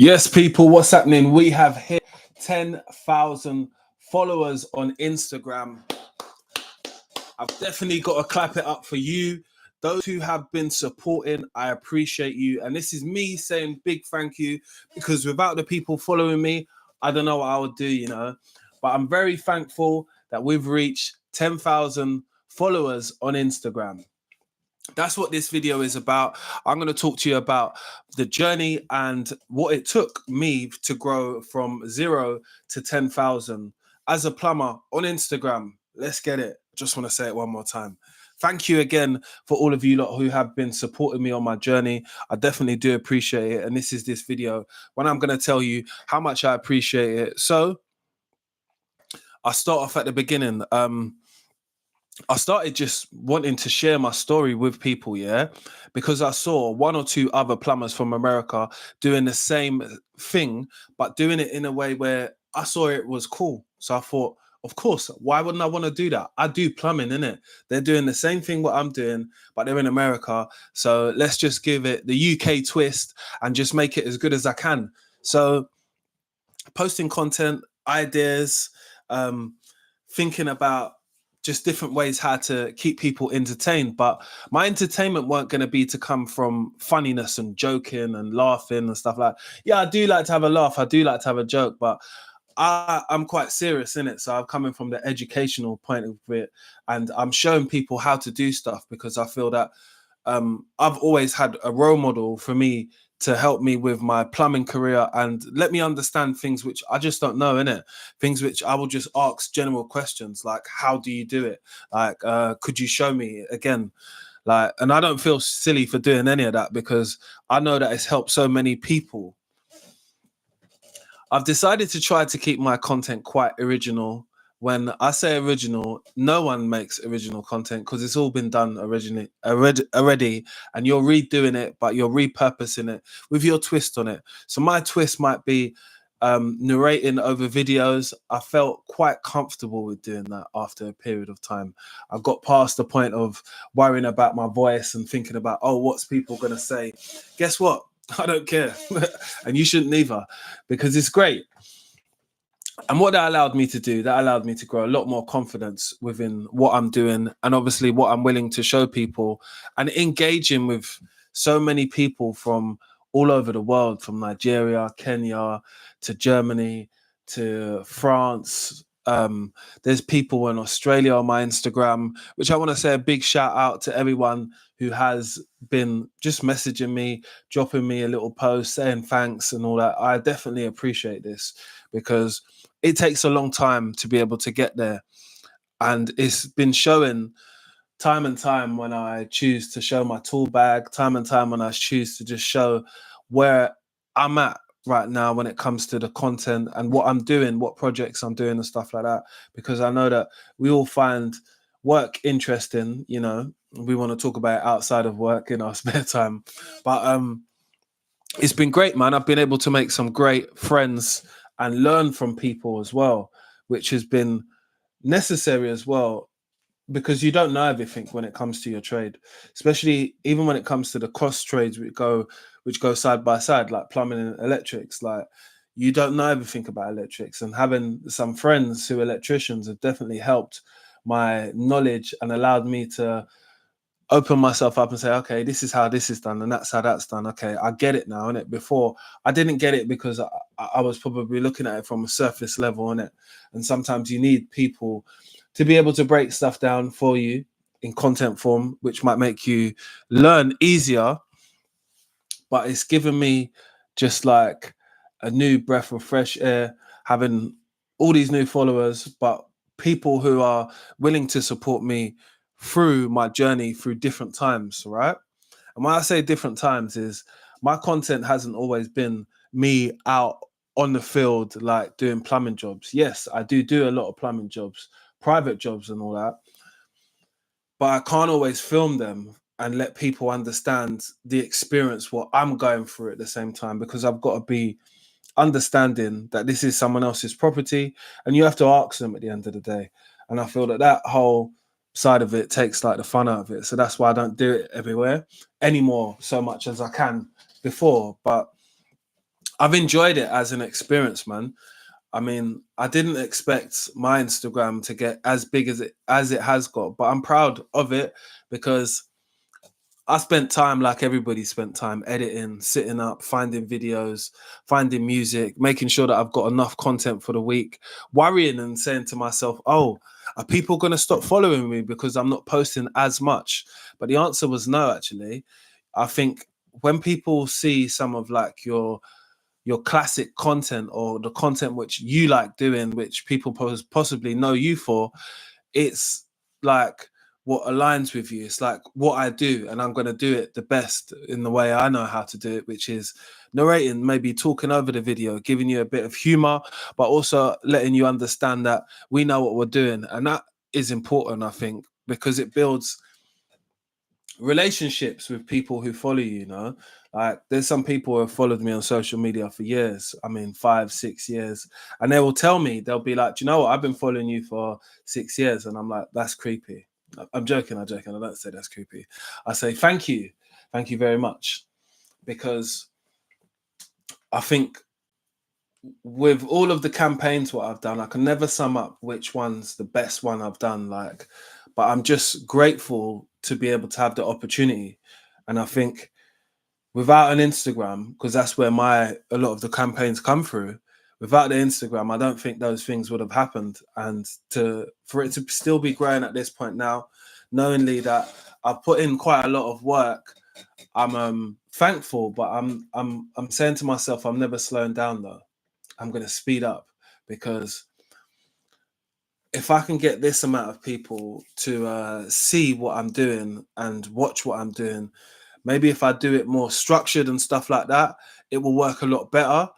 Yes, people, what's happening? We have hit 10,000 followers on Instagram. I've definitely got to clap it up for you. Those who have been supporting, I appreciate you. And this is me saying big thank you, because without the people following me, I don't know what I would do. But I'm very thankful that we've reached 10,000 followers on Instagram. That's what this video is about. I'm going to talk to you about the journey and what it took me to grow from 0 to 10,000 as a plumber on Instagram. Let's get it. Just want to say it one more time. Thank you again for all of you lot who have been supporting me on my journey. I definitely do appreciate it. And this is this video when I'm going to tell you how much I appreciate it. So I'll start off at the beginning. I started just wanting to share my story with people, because I saw one or two other plumbers from America doing the same thing, but doing it in a way where I saw it was cool. So I thought, of course, why wouldn't I want to do that? I do plumbing, innit? They're doing the same thing what I'm doing, but they're in America. So let's just give it the UK twist and just make it as good as I can. So posting content, ideas, thinking about just different ways how to keep people entertained. But my entertainment weren't going to be to come from funniness and joking and laughing and stuff like that. Yeah, I do like to have a laugh. I do like to have a joke, but I'm quite serious in it. So I'm coming from the educational point of it, and I'm showing people how to do stuff because I feel that I've always had a role model for me to help me with my plumbing career and let me understand things which I just don't know, innit? Things which I will just ask general questions like, how do you do it? Like, could you show me again? Like, and I don't feel silly for doing any of that because I know that it's helped so many people. I've decided to try to keep my content quite original. When I say original, no one makes original content because it's all been done already, and you're redoing it, but you're repurposing it with your twist on it. So my twist might be narrating over videos. I felt quite comfortable with doing that after a period of time. I got past the point of worrying about my voice and thinking about, oh, what's people going to say? Guess what? I don't care. And you shouldn't either, because it's great. And what that allowed me to do, that allowed me to grow a lot more confidence within what I'm doing and obviously what I'm willing to show people, and engaging with so many people from all over the world, from Nigeria, Kenya, to Germany, to France. There's people in Australia on my Instagram, which I want to say a big shout out to everyone who has been just messaging me, dropping me a little post, saying thanks and all that. I definitely appreciate this because it takes a long time to be able to get there. And it's been showing time and time when I choose to show my tool bag, time and time when I choose to just show where I'm at right now when it comes to the content and what I'm doing, what projects I'm doing and stuff like that. Because I know that we all find work interesting, we want to talk about it outside of work in our spare time. But it's been great, man. I've been able to make some great friends and learn from people as well, which has been necessary as well, because you don't know everything when it comes to your trade, especially even when it comes to the cross trades which go side by side, like plumbing and electrics. Like, you don't know everything about electrics, and having some friends who are electricians have definitely helped my knowledge and allowed me to open myself up and say, okay, this is how this is done and that's how that's done. Okay, I get it now. And before, I didn't get it because I was probably looking at it from a surface level, and sometimes you need people to be able to break stuff down for you in content form, which might make you learn easier. But it's given me just like a new breath of fresh air, having all these new followers, but people who are willing to support me through my journey through different times, right? And when I say different times, is my content hasn't always been me out on the field, like doing plumbing jobs. Yes, I do a lot of plumbing jobs, private jobs and all that, but I can't always film them and let people understand the experience, what I'm going through at the same time, because I've got to be understanding that this is someone else's property and you have to ask them at the end of the day. And I feel that whole side of it takes like the fun out of it. So that's why I don't do it everywhere anymore so much as I can before. But I've enjoyed it as an experience, man. I mean, I didn't expect my Instagram to get as big as it has got, but I'm proud of it because I spent time like everybody spent time editing, sitting up, finding videos, finding music, making sure that I've got enough content for the week, worrying and saying to myself, oh, are people going to stop following me because I'm not posting as much? But the answer was no, actually. I think when people see some of like your classic content or the content which you like doing, which people possibly know you for, it's like what aligns with you. It's like what I do, and I'm going to do it the best in the way I know how to do it, which is narrating, maybe talking over the video, giving you a bit of humor, but also letting you understand that we know what we're doing. And that is important, I think, because it builds relationships with people who follow you, you know. Like there's some people who have followed me on social media for years, I mean 5 6 years, and they will tell me, they'll be like, do you know what, I've been following you for 6 years. And I'm like, that's creepy. I'm joking, I don't say that's creepy. I say thank you very much, because I think with all of the campaigns what I've done, I can never sum up which one's the best one I've done, like, but I'm just grateful to be able to have the opportunity. And I think without an Instagram, because that's where a lot of the campaigns come through, without the Instagram, I don't think those things would have happened. And for it to still be growing at this point now, knowingly that I've put in quite a lot of work, I'm thankful, but I'm saying to myself, I'm never slowing down though. I'm going to speed up, because if I can get this amount of people to see what I'm doing and watch what I'm doing, maybe if I do it more structured and stuff like that, it will work a lot better.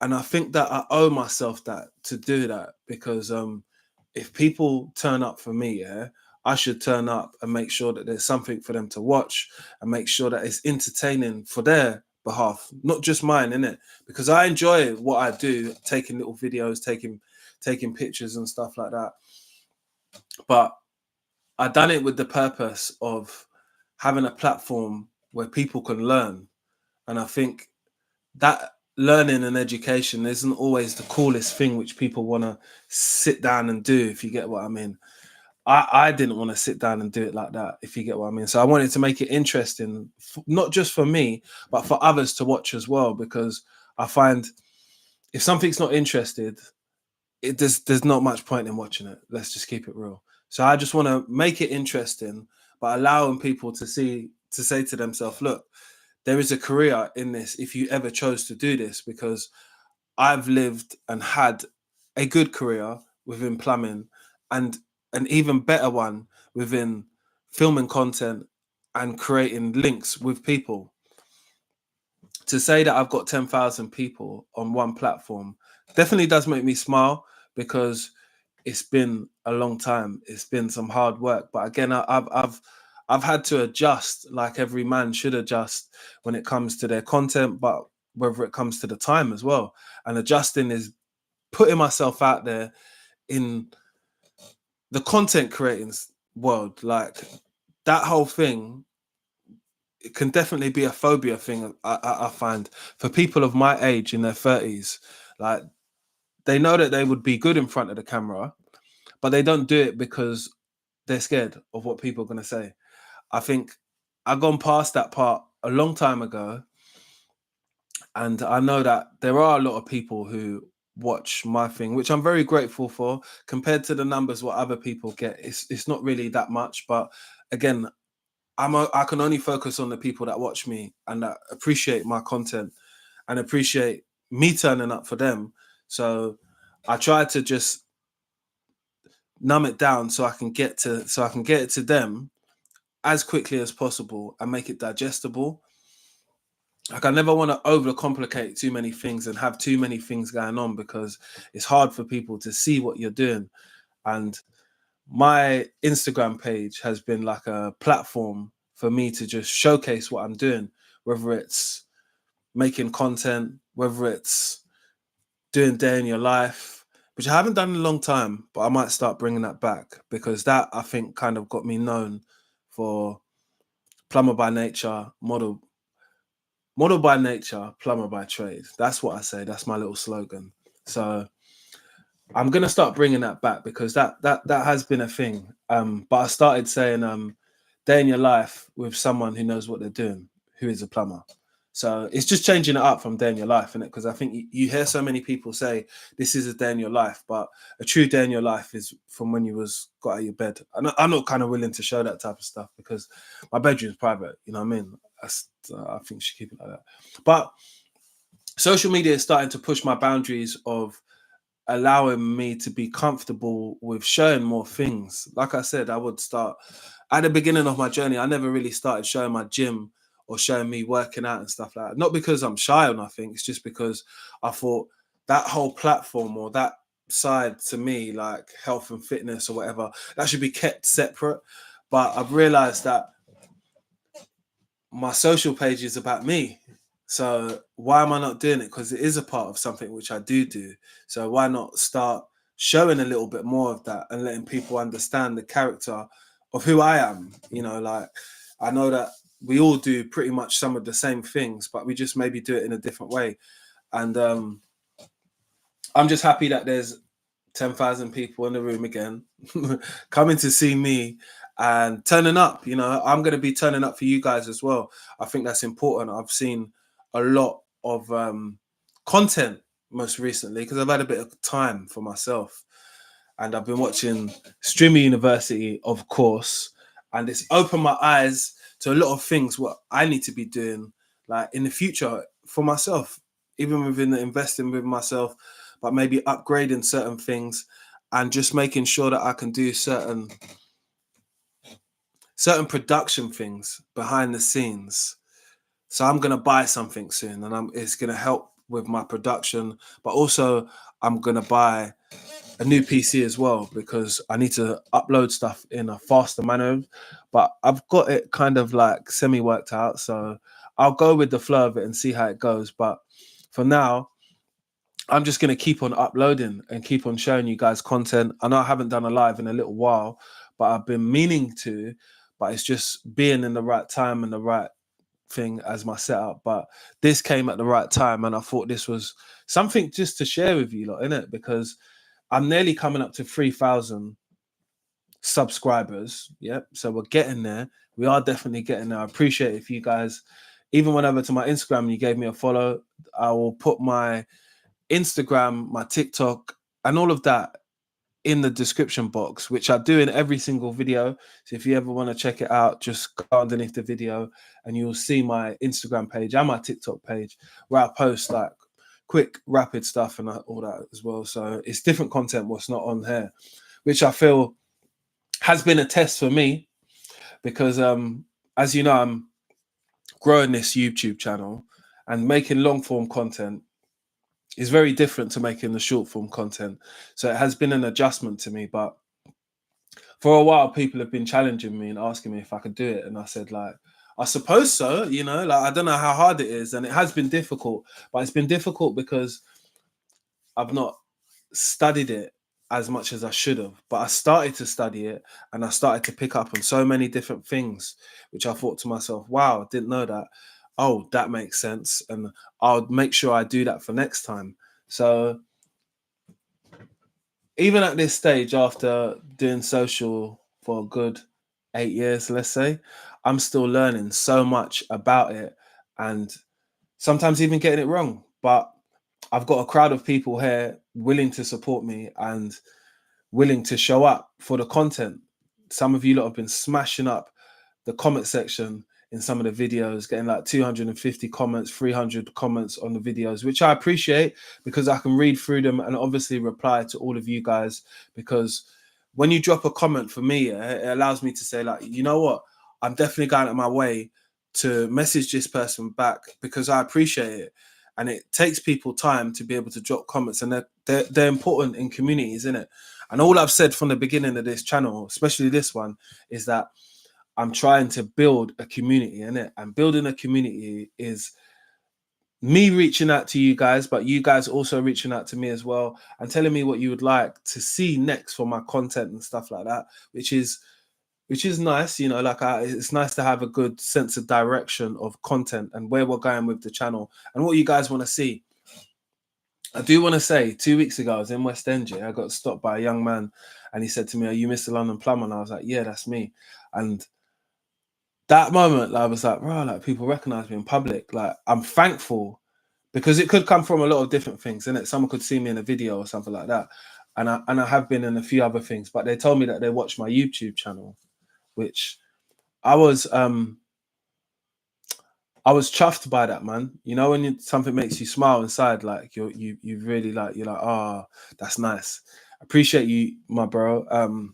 And I think that I owe myself that to do that, because if people turn up for me, yeah, I should turn up and make sure that there's something for them to watch, and make sure that it's entertaining for their behalf, not just mine, innit? Because I enjoy what I do, taking little videos, taking pictures and stuff like that. But I done it with the purpose of having a platform where people can learn. And I think that learning and education isn't always the coolest thing which people want to sit down and do, if you get what I mean. I didn't want to sit down and do it like that, if you get what I mean. So I wanted to make it interesting, not just for me, but for others to watch as well, because I find if something's not interested, there's not much point in watching it. Let's just keep it real. So I just want to make it interesting, but allowing people to say to themselves, look, there is a career in this if you ever chose to do this, because I've lived and had a good career within plumbing, and an even better one within filming content and creating links with people. To say that I've got 10,000 people on one platform definitely does make me smile, because it's been a long time. It's been some hard work, but again, I've had to adjust, like every man should adjust when it comes to their content, but whether it comes to the time as well. And adjusting is putting myself out there in the content creating world. Like that whole thing, it can definitely be a phobia thing. I find for people of my age in their 30s, like they know that they would be good in front of the camera, but they don't do it because they're scared of what people are going to say. I think I've gone past that part a long time ago, and I know that there are a lot of people who watch my thing, which I'm very grateful for. Compared to the numbers what other people get, it's not really that much. But again, I can only focus on the people that watch me and that appreciate my content and appreciate me turning up for them. So I try to just numb it down so I can get it to them as quickly as possible and make it digestible. Like I never want to overcomplicate too many things and have too many things going on, because it's hard for people to see what you're doing. And my Instagram page has been like a platform for me to just showcase what I'm doing, whether it's making content, whether it's doing day in your life, which I haven't done in a long time, but I might start bringing that back, because that I think kind of got me known for Plumber by Nature, model by nature, plumber by trade. That's what I say. That's my little slogan. So I'm gonna start bringing that back because that has been a thing. But I started saying day in your life with someone who knows what they're doing, who is a plumber. So it's just changing it up from day in your life, innit? Because I think you hear so many people say this is a day in your life, but a true day in your life is from when you got out of your bed. I'm not kind of willing to show that type of stuff because my bedroom's private. You know what I mean? I think you should keep it like that. But social media is starting to push my boundaries of allowing me to be comfortable with showing more things. Like I said, I would start at the beginning of my journey. I never really started showing my gym or showing me working out and stuff like that. Not because I'm shy or nothing. It's just because I thought that whole platform or that side to me, like health and fitness or whatever, that should be kept separate. But I've realized that my social page is about me. So why am I not doing it? Because it is a part of something which I do. So why not start showing a little bit more of that and letting people understand the character of who I am? You know, like I know that we all do pretty much some of the same things, but we just maybe do it in a different way. And I'm just happy that there's 10,000 people in the room again coming to see me and turning up. You know, I'm going to be turning up for you guys as well. I think that's important. I've seen a lot of content most recently because I've had a bit of time for myself and I've been watching Streamer University, of course, and it's opened my eyes to a lot of things what I need to be doing like in the future for myself, even within the investing with myself, but maybe upgrading certain things and just making sure that I can do certain production things behind the scenes. So I'm gonna buy something soon, and it's gonna help with my production. But also, I'm gonna buy a new PC as well because I need to upload stuff in a faster manner. But I've got it kind of like semi worked out, so I'll go with the flow of it and see how it goes. But for now, I'm just going to keep on uploading and keep on showing you guys content. I know I haven't done a live in a little while, but I've been meaning to, but it's just being in the right time and the right thing as my setup. But this came at the right time and I thought this was something just to share with you lot, innit? Because I'm nearly coming up to 3,000 subscribers. Yep. So we're getting there. We are definitely getting there. I appreciate if you guys even went over to my Instagram and you gave me a follow. I will put my Instagram, my TikTok, and all of that in the description box, which I do in every single video. So if you ever want to check it out, just go underneath the video and you'll see my Instagram page and my TikTok page where I post like quick, rapid stuff and all that as well. So it's different content what's not on here, which I feel has been a test for me because as you know, I'm growing this YouTube channel and making long form content is very different to making the short form content. So it has been an adjustment to me, but for a while people have been challenging me and asking me if I could do it. And I said, like, I suppose so, you know, like I don't know how hard it is. And it has been difficult, but it's been difficult because I've not studied it as much as I should have. But I started to study it and I started to pick up on so many different things, which I thought to myself, wow, I didn't know that. Oh, that makes sense. And I'll make sure I do that for next time. So even at this stage, after doing social for a good 8 years, let's say, I'm still learning so much about it and sometimes even getting it wrong. But I've got a crowd of people here willing to support me and willing to show up for the content. Some of you lot have been smashing up the comment section in some of the videos, getting like 250 comments, 300 comments on the videos, which I appreciate because I can read through them and obviously reply to all of you guys. Because when you drop a comment for me, it allows me to say, like, you know what, I'm definitely going out of my way to message this person back because I appreciate it. And it takes people time to be able to drop comments, and they're important in communities, isn't it? And all I've said from the beginning of this channel, especially this one, is that I'm trying to build a community, innit? And building a community is me reaching out to you guys, but you guys also reaching out to me as well and telling me what you would like to see next for my content and stuff like that, which is which is nice, you know, like it's nice to have a good sense of direction of content and where we're going with the channel and what you guys want to see. I do want to say 2 weeks ago, I was in West End, I got stopped by a young man and he said to me, "Are you Mr. London Plumber?" And I was like, "Yeah, that's me." And that moment, I was like, bro, like people recognize me in public. Like I'm thankful because it could come from a lot of different things, innit? Someone could see me in a video or something like that. And I have been in a few other things, but they told me that they watched my YouTube channel, which I was chuffed by that, man. You know, when something makes you smile inside, like you really like, you're like, oh, that's nice. Appreciate you, my bro.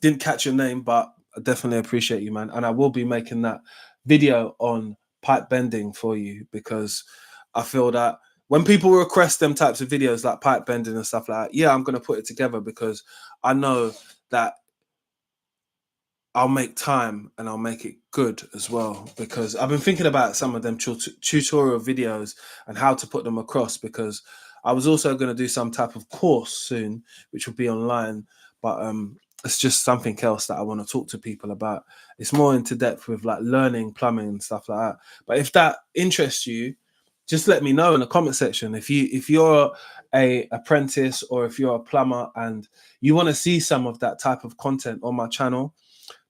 Didn't catch your name, but I definitely appreciate you, man. And I will be making that video on pipe bending for you because I feel that when people request them types of videos like pipe bending and stuff like that, yeah, I'm gonna put it together because I know that I'll make time and I'll make it good as well, because I've been thinking about some of them tutorial videos and how to put them across, because I was also going to do some type of course soon, which will be online, but it's just something else that I want to talk to people about. It's more into depth with like learning plumbing and stuff like that. But if that interests you, just let me know in the comment section. If you're a apprentice or if you're a plumber and you want to see some of that type of content on my channel,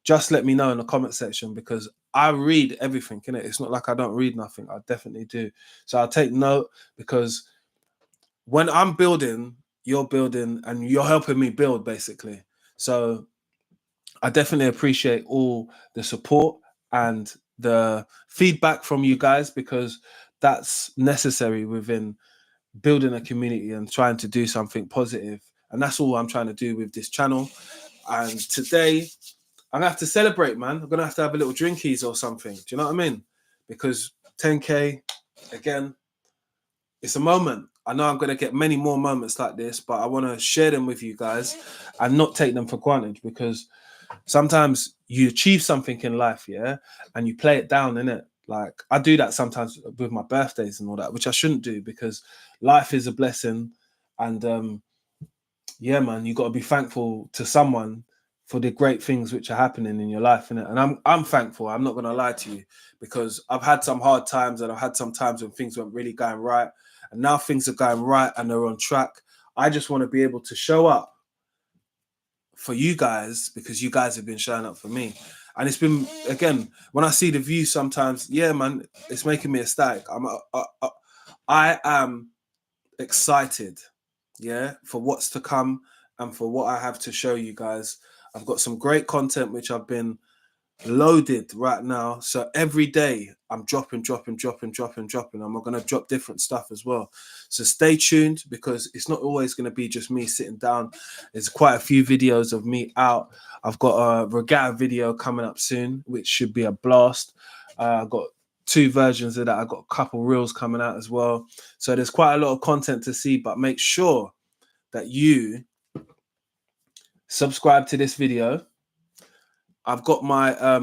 just let me know in the comment section, because I read everything, innit? It's not like I don't read nothing. I definitely do. So I'll take note, because when I'm building, you're building and you're helping me build, basically. So I definitely appreciate all the support and the feedback from you guys, because that's necessary within building a community and trying to do something positive. And that's all I'm trying to do with this channel. And today, I'm gonna have to celebrate, man. I'm gonna have to have a little drinkies or something. Do you know what I mean? Because 10K, again, it's a moment. I know I'm gonna get many more moments like this, but I want to share them with you guys and not take them for granted, because sometimes you achieve something in life, yeah, and you play it down, innit? Like I do that sometimes with my birthdays and all that, which I shouldn't do, because life is a blessing, and yeah, man, you got to be thankful to someone for the great things which are happening in your life, innit? And I'm thankful. I'm not gonna lie to you, because I've had some hard times and I've had some times when things weren't really going right, and now things are going right and they're on track. I just want to be able to show up for you guys, because you guys have been showing up for me. And it's been, again, when I see the views sometimes, yeah, man, it's making me ecstatic. I am excited, yeah, for what's to come and for what I have to show you guys. I've got some great content which I've been loaded right now. So every day I'm dropping. I'm going to drop different stuff as well. So stay tuned, because it's not always going to be just me sitting down. There's quite a few videos of me out. I've got a regatta video coming up soon, which should be a blast. I've got 2 versions of that. I've got a couple reels coming out as well. So there's quite a lot of content to see, but make sure that you subscribe to this video. I've got my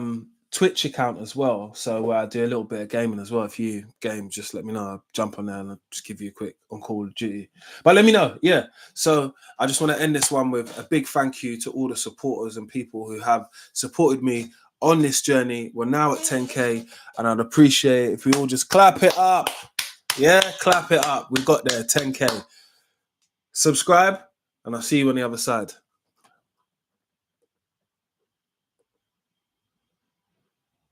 Twitch account as well, so I do a little bit of gaming as well. If you game, just let me know. I'll jump on there and I'll just give you a quick on Call of Duty. But let me know, yeah. So I just want to end this one with a big thank you to all the supporters and people who have supported me on this journey. We're now at 10K, and I'd appreciate it if we all just clap it up. Yeah, clap it up. We got there, 10K. Subscribe, and I'll see you on the other side.